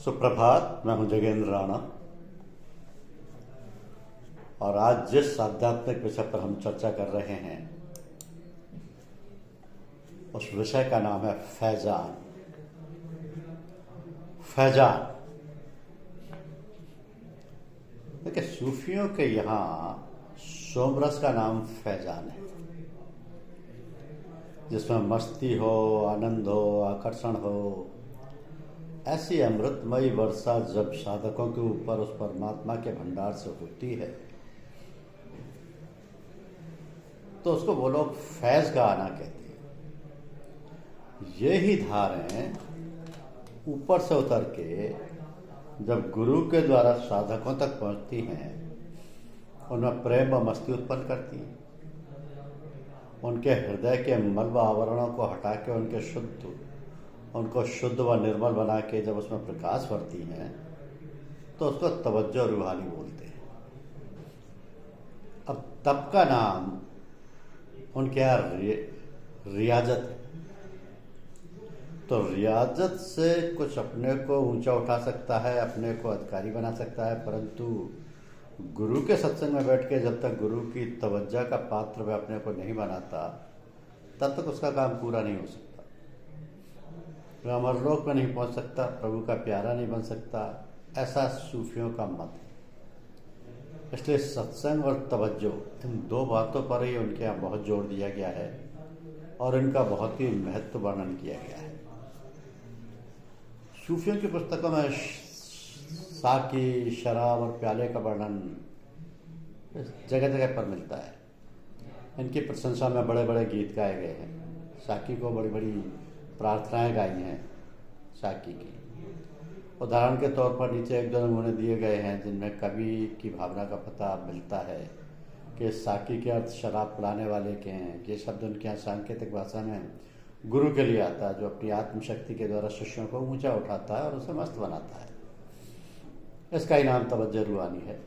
सुप्रभात। मैं हूं जगेंद्र राणा और आज जिस आध्यात्मिक विषय पर हम चर्चा कर रहे हैं उस विषय का नाम है फैजान। फैजान देखिए, सूफियों के यहाँ सोमरस का नाम फैजान है, जिसमें मस्ती हो, आनंद हो, आकर्षण हो। ऐसी अमृतमयी वर्षा जब साधकों के ऊपर उस परमात्मा के भंडार से होती है तो उसको वो लोग फैज का आना कहते हैं। ये ही धारें ऊपर से उतर के जब गुरु के द्वारा साधकों तक पहुंचती हैं, उनमें प्रेम व मस्ती उत्पन्न करती हैं। उनके हृदय के मल व आवरणों को हटा के उनको शुद्ध व निर्मल बना के जब उसमें प्रकाश भरती हैं तो उसको तवज्जो रूहानी बोलते हैं। अब तप का नाम उनके यहाँ रियाजत है। तो रियाजत से कुछ अपने को ऊंचा उठा सकता है, अपने को अधिकारी बना सकता है, परंतु गुरु के सत्संग में बैठ के जब तक गुरु की तवज्जो का पात्र वह अपने को नहीं बनाता तब तक उसका काम पूरा नहीं हो सकता। वह अमरलोक में नहीं पहुंच सकता, प्रभु का प्यारा नहीं बन सकता। ऐसा सूफियों का मत है। इसलिए सत्संग और तवज्जो, इन दो बातों पर ही उनके यहाँ बहुत जोर दिया गया है और इनका बहुत ही महत्व वर्णन किया गया है। सूफियों की पुस्तकों में साकी, शराब और प्याले का वर्णन जगह जगह पर मिलता है। इनकी प्रशंसा में बड़े बड़े गीत गाए गए हैं। साकी को बड़ी बड़ी प्रार्थनाएं गाई हैं। साकी की उदाहरण के तौर पर नीचे एक दो नमूने दिए गए हैं जिनमें कवि की भावना का पता मिलता है कि साकी के अर्थ शराब पिलाने वाले के हैं। ये शब्द उनके यहाँ सांकेतिक भाषा में गुरु के लिए आता है, जो अपनी आत्मशक्ति के द्वारा शिष्यों को ऊंचा उठाता है और उसे मस्त बनाता है। इसका ही नाम तवज्जो रूहानी है।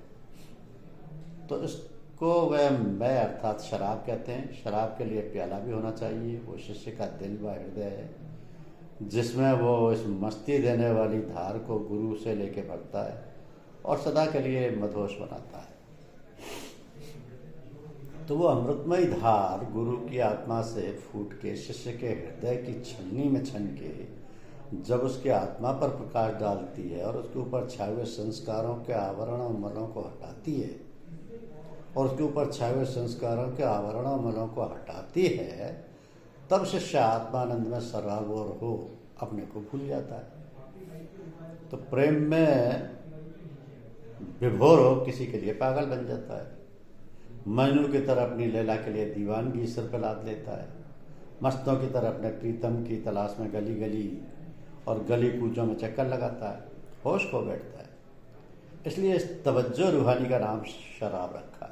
तो इसको वह मैं अर्थात शराब कहते हैं। शराब के लिए प्याला भी होना चाहिए। वो शिष्य का दिल व हृदय है जिसमें वो इस मस्ती देने वाली धार को गुरु से लेके बढ़ता है और सदा के लिए मदहोश बनाता है। तो वो अमृतमयी धार गुरु की आत्मा से फूट के शिष्य के हृदय की छलनी में छन के जब उसके आत्मा पर प्रकाश डालती है और उसके ऊपर छाए हुए संस्कारों के आवरणों मलों को हटाती है तब शिष्य आत्मानंद में सराबोर हो अपने को भूल जाता है। तो प्रेम में विभोर हो किसी के लिए पागल बन जाता है। मजनू की तरह अपनी लैला के लिए दीवानगी सिर पर लाद लेता है। मस्तों की तरह अपने प्रीतम की तलाश में गली गली और गली कूचों में चक्कर लगाता है, होश खो बैठता है। इसलिए इस तवज्जो रूहानी का नाम शराब रखा है।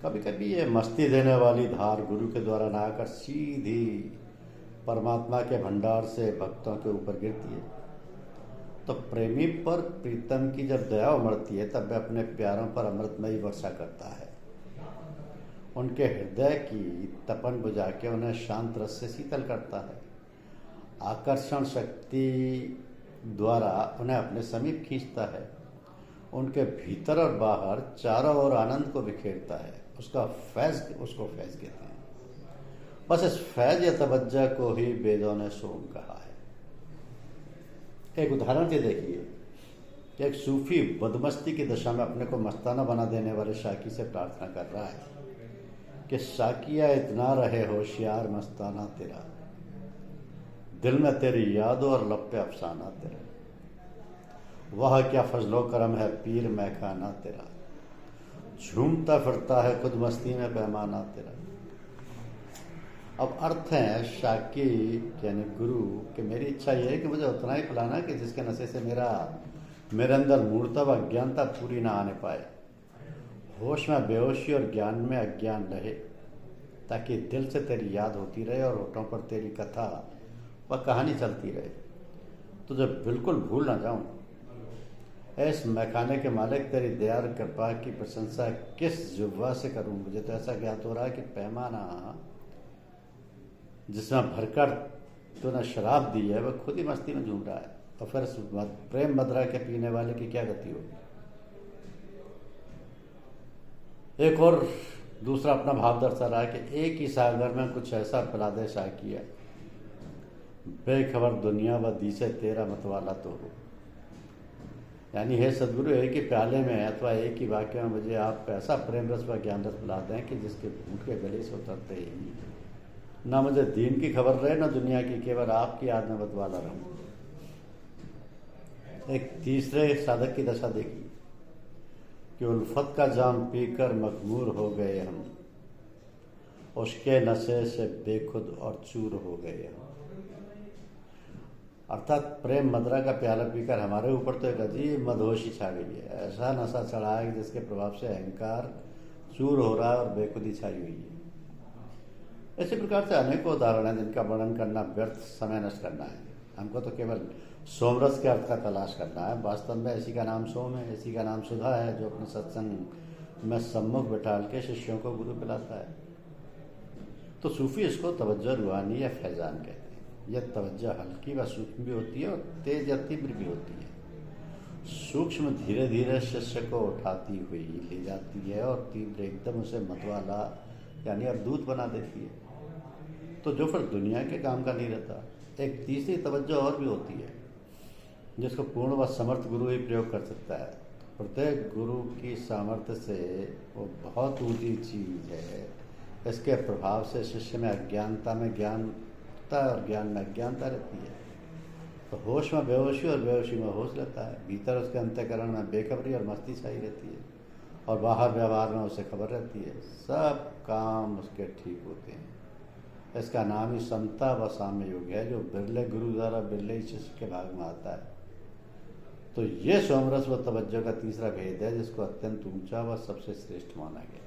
कभी कभी ये मस्ती देने वाली धार गुरु के द्वारा ना आकर सीधी परमात्मा के भंडार से भक्तों के ऊपर गिरती है। तो प्रेमी पर प्रीतम की जब दया उमड़ती है तब वह अपने प्यारों पर अमृतमयी वर्षा करता है। उनके हृदय की तपन बुझा के उन्हें शांत रस से शीतल करता है। आकर्षण शक्ति द्वारा उन्हें अपने समीप खींचता है। उनके भीतर और बाहर चारों ओर आनंद को बिखेरता है। उसको फैज कहते हैं। बस इस फैज या तवज्जो को ही वेदों ने सोम कहा है। एक उदाहरण से देखिए कि एक सूफी बदमस्ती की दशा में अपने को मस्ताना बना देने वाले साकी से प्रार्थना कर रहा है कि साकिया इतना रहे होशियार मस्ताना तेरा, दिल में तेरी यादों और लब पे अफसाना तेरा, वह क्या फजलो करम है पीर मैखाना तेरा, झूमता फिरता है खुद मस्ती में पैमाना तेरा। अब अर्थ है शाकी यानी गुरु कि मेरी इच्छा यह है कि मुझे उतना ही पिलाना कि जिसके नशे से मेरे अंदर मूर्ता व अज्ञानता पूरी ना आने पाए। होश में बेहोशी और ज्ञान में अज्ञान रहे, ताकि दिल से तेरी याद होती रहे और होठों पर तेरी कथा व कहानी चलती रहे, तो जब बिल्कुल भूल ना जाऊं। ऐस मैखाने के मालिक तेरी दया और कृपा की प्रशंसा किस जुब्बा से करूं। मुझे तो ऐसा ज्ञात हो रहा है कि पैमाना जिसमें भरकर तूने शराब दी है वह खुद ही मस्ती में झूम रहा है और फिर प्रेम मदिरा के पीने वाले की क्या गति होगी। एक और दूसरा अपना भाव दर्शा रहा है कि एक ही सागर में कुछ ऐसा पिला दे साकिया, बेखबर दुनिया व दीसे तेरा मतवाला तो हो। यानी हे सदगुरु, एक ही प्याले में अथवा एक ही वाक्य में मुझे आप ऐसा प्रेम रस व ज्ञान रस पिला दें कि जिसके घूंट के गले से उतरते ही ना मुझे दीन की खबर रहे ना दुनिया की, केवल आपकी याद में मतवाला रहूं। एक तीसरे साधक की दशा देखी कि उल्फत का जाम पीकर मखमूर हो गए हम, उसके नशे से बेखुद और चूर हो गए हम। अर्थात प्रेम मदिरा का प्याला पीकर हमारे ऊपर तो एक अजीब मदहोशी छा गई है। ऐसा नशा चढ़ा है जिसके प्रभाव से अहंकार चूर हो रहा है और बेखुदी छाई हुई है। इसी प्रकार से अनेकों उदाहरण हैं जिनका वर्णन करना व्यर्थ समय नष्ट करना है। हमको तो केवल सोमरस के अर्थ का तलाश करना है। वास्तव में इसी का नाम सोम है, इसी का नाम सुधा है, जो अपने सत्संग में सम्मुख बिठाल के शिष्यों को गुरु पिलाता है। तो सूफी इसको तवज्जो रूहानी या फैजान कहते हैं। यह तवज्जो हल्की व सूक्ष्म भी होती है और तेज या तीव्र भी होती है। सूक्ष्म धीरे धीरे शिष्य को उठाती हुई ले जाती है और तीव्र एकदम उसे मतवाला यानी अवधूत बना देती है, तो जो फिर दुनिया के काम का नहीं रहता। एक तीसरी तवज्जो और भी होती है जिसको पूर्ण व समर्थ गुरु ही प्रयोग कर सकता है। प्रत्येक गुरु की सामर्थ्य से वो बहुत ऊंची चीज है। इसके प्रभाव से शिष्य में अज्ञानता में ज्ञानता और ज्ञान में अज्ञानता रहती है। तो होश में बेहोशी और बेहोशी में होश रहता है। भीतर उसके अंतःकरण में बेखबरी और मस्ती छाई रहती है और बाहर व्यवहार में उसे खबर रहती है। सब काम उसके ठीक होते हैं। इसका नाम ही समता व साम्य योग है, जो बिरले गुरु द्वारा बिरले ही शिष्य के भाग में आता है। तो ये सोमरस व तवज्जो का तीसरा भेद है जिसको अत्यंत ऊंचा व सबसे श्रेष्ठ माना गया।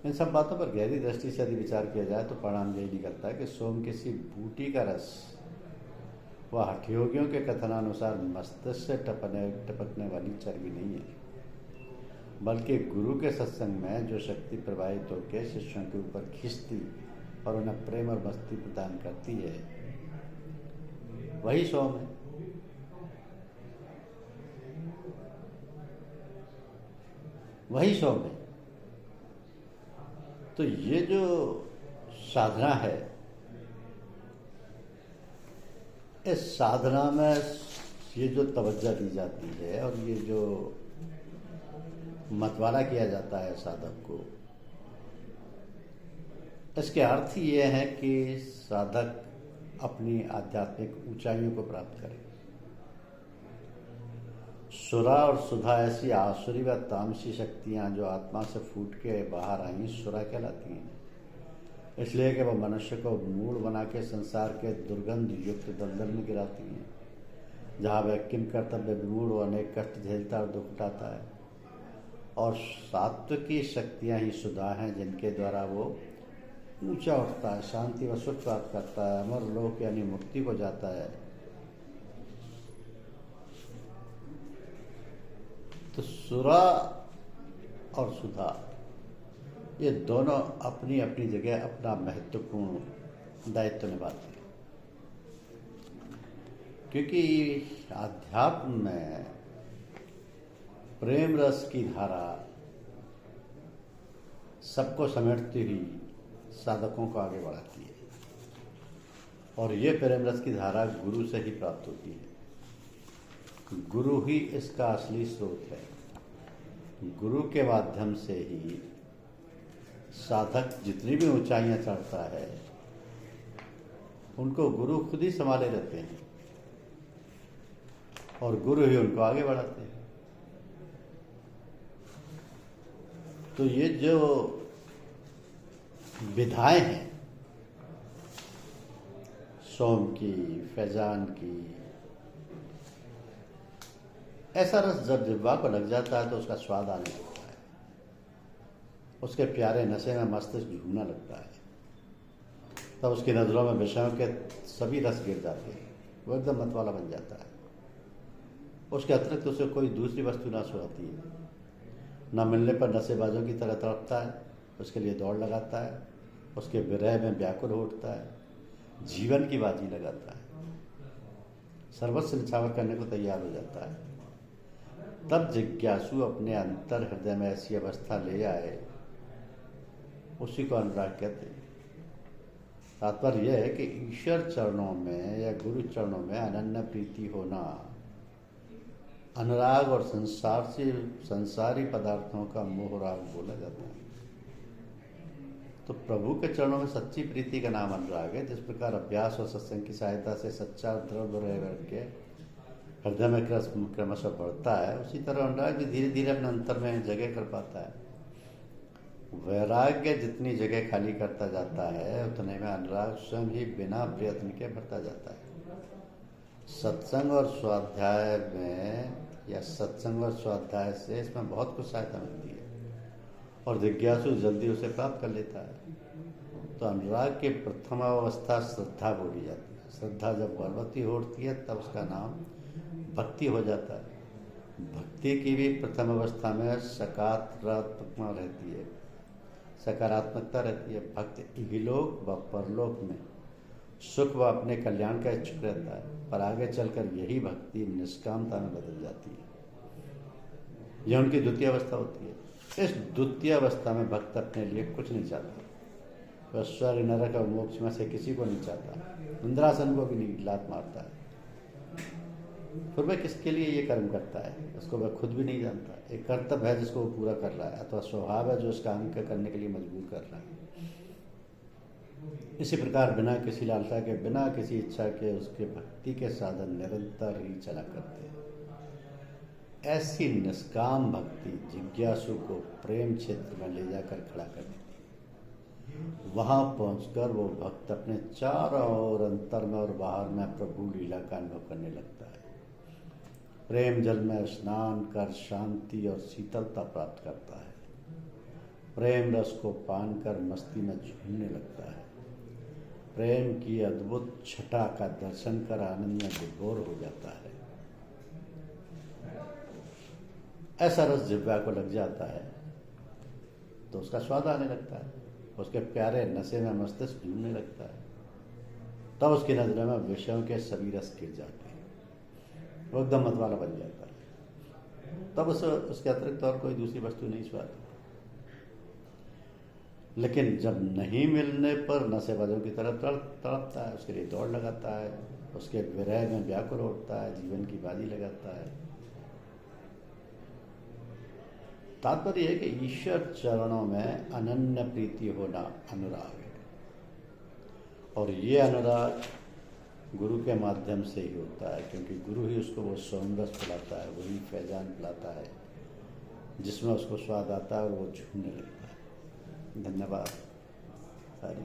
इन सब बातों पर गहरी दृष्टि से यदि विचार किया जाए तो परिणाम यही निकलता है कि सोम किसी बूटी का रस व हठयोगियों के कथनानुसार मस्तिष्क से टपकने वाली चर्बी नहीं है, बल्कि गुरु के सत्संग में जो शक्ति प्रवाहित होकर शिष्यों के ऊपर खींचती और उन्हें प्रेम और मस्ती प्रदान करती है, वही सोम है। वही सोम है। तो ये जो साधना है, इस साधना में ये जो तवज्जो दी जाती है और ये जो मतवाला किया जाता है साधक को, इसके अर्थ ये है कि साधक अपनी आध्यात्मिक ऊंचाइयों को प्राप्त करे। सुरा और सुधा ऐसी आसुरी व तामसी शक्तियां जो आत्मा से फूट के बाहर आई सुरा कहलाती हैं, इसलिए कि वह मनुष्य को मूल बना के संसार के दुर्गंध युक्त दलदल में गिराती हैं, जहाँ वह किम कर्तव्य विमूढ़ व अनेक कष्ट झेलता और दुख उठाता है। और सात्विकी शक्तियां ही सुधा हैं जिनके द्वारा वो ऊंचा उठता है, शांति व सुख प्राप्त करता है, अमर लोक यानी मुक्ति को जाता है। तो सुरा और सुधा ये दोनों अपनी अपनी जगह अपना महत्वपूर्ण दायित्व निभाते हैं, क्योंकि आध्यात्म में प्रेम रस की धारा सबको समेटती हुई साधकों को आगे बढ़ाती है, और ये प्रेम रस की धारा गुरु से ही प्राप्त होती है। गुरु ही इसका असली स्रोत है। गुरु के माध्यम से ही साधक जितनी भी ऊंचाइयां चढ़ता है उनको गुरु खुद ही संभाले रहते हैं और गुरु ही उनको आगे बढ़ाते हैं। तो ये जो विधाएं हैं सोम की, फैजान की, ऐसा रस जब जिह्वा को लग जाता है तो उसका स्वाद आने लगता है, उसके प्यारे नशे में मस्तिष्क झूमने लगता है, तब उसकी नजरों में विषयों के सभी रस गिर जाते हैं, वो एकदम मतवाला बन जाता है। उसके अतिरिक्त उसे कोई दूसरी वस्तु ना सुहाती है, न मिलने पर नशेबाजों की तरह तड़पता है, उसके लिए दौड़ लगाता है, उसके विरह में व्याकुल उठता है, जीवन की बाजी लगाता है। सर्वस्व निछावर करने को तैयार हो जाता है, तब जिज्ञासु अपने अंतर हृदय में ऐसी अवस्था ले आए, उसी को अनुराग कहते हैं। तात्पर्य यह है कि ईश्वर चरणों में या गुरु चरणों में अनन्य प्रीति होना अनुराग और संसारी पदार्थों का मोह राग बोला जाता है। तो प्रभु के चरणों में सच्ची प्रीति का नाम अनुराग है। जिस प्रकार अभ्यास और सत्संग की सहायता से सच्चा द्रव्य रह करके हृदय में क्रमशः बढ़ता है, उसी तरह अनुराग भी धीरे धीरे अपने अंतर में जगह कर पाता है। वैराग्य जितनी जगह खाली करता जाता है, उतने में अनुराग स्वयं ही बिना प्रयत्न के बढ़ता जाता है। सत्संग और स्वाध्याय में या सत्संग और स्वाध्याय से इसमें बहुत कुछ सहायता मिलती है और जिज्ञासु जल्दी उसे प्राप्त कर लेता है। तो अनुराग की प्रथम अवस्था श्रद्धा बोली जाती है। श्रद्धा जब बलवती होती है तब उसका नाम भक्ति हो जाता है। भक्ति की भी प्रथम अवस्था में सकारात्मकता रहती है, सकारात्मकता रहती है। भक्त इहलोक व परलोक में सुख व अपने कल्याण का इच्छुक रहता है, पर आगे चलकर यही भक्ति निष्कामता में बदल जाती है। यह उनकी द्वितीय अवस्था होती है। इस द्वितीय अवस्था में भक्त अपने लिए कुछ नहीं चाहता। वह स्वर्ग नरक और मोक्ष में से किसी को नहीं चाहता, इंद्रासन को भी नहीं लात मारता है। फिर वह किसके लिए ये कर्म करता है, उसको वह खुद भी नहीं जानता। एक कर्तव्य है जिसको वो पूरा कर रहा है, अथवा स्वभाव है जो उस काम के करने के लिए मजबूर कर रहा है। इसी प्रकार बिना किसी लालसा के, बिना किसी इच्छा के उसके भक्ति के साधन निरंतर ही चला करते हैं। ऐसी निष्काम भक्ति जिज्ञासु को प्रेम क्षेत्र में ले जाकर खड़ा कर देती है। वहां पहुंचकर वो भक्त अपने चारों ओर अंतर में और बाहर में प्रभु लीला का अनुभव करने लगता है। प्रेम जल में स्नान कर शांति और शीतलता प्राप्त करता है। प्रेम रस को पान कर मस्ती में झूमने लगता है। प्रेम की अद्भुत छटा का दर्शन कर आनंद में विभोर हो जाता है। ऐसा रस जिह्वा को लग जाता है तो उसका स्वाद आने लगता है, उसके प्यारे नशे में मस्तिष्क झूमने लगता है। तब उसकी नजर में विषयों के सभी रस गिर जाते हैं, वो एकदम मतवाला बन जाता है। तब उसके अतिरिक्त और कोई दूसरी वस्तु नहीं स्वाद। लेकिन जब नहीं मिलने पर नशेबाजों की तरह तड़पता है, उसके लिए दौड़ लगाता है, उसके विरह में व्याकुल उठता है, जीवन की बाजी लगाता है। तात्पर्य है कि ईश्वर चरणों में अनन्य प्रीति होना अनुराग है, और ये अनुराग गुरु के माध्यम से ही होता है, क्योंकि गुरु ही उसको वो सोमरस पिलाता है, वही फैजान पिलाता है जिसमें उसको स्वाद आता है और वो झूमने लगता है। धन्यवाद। हरि।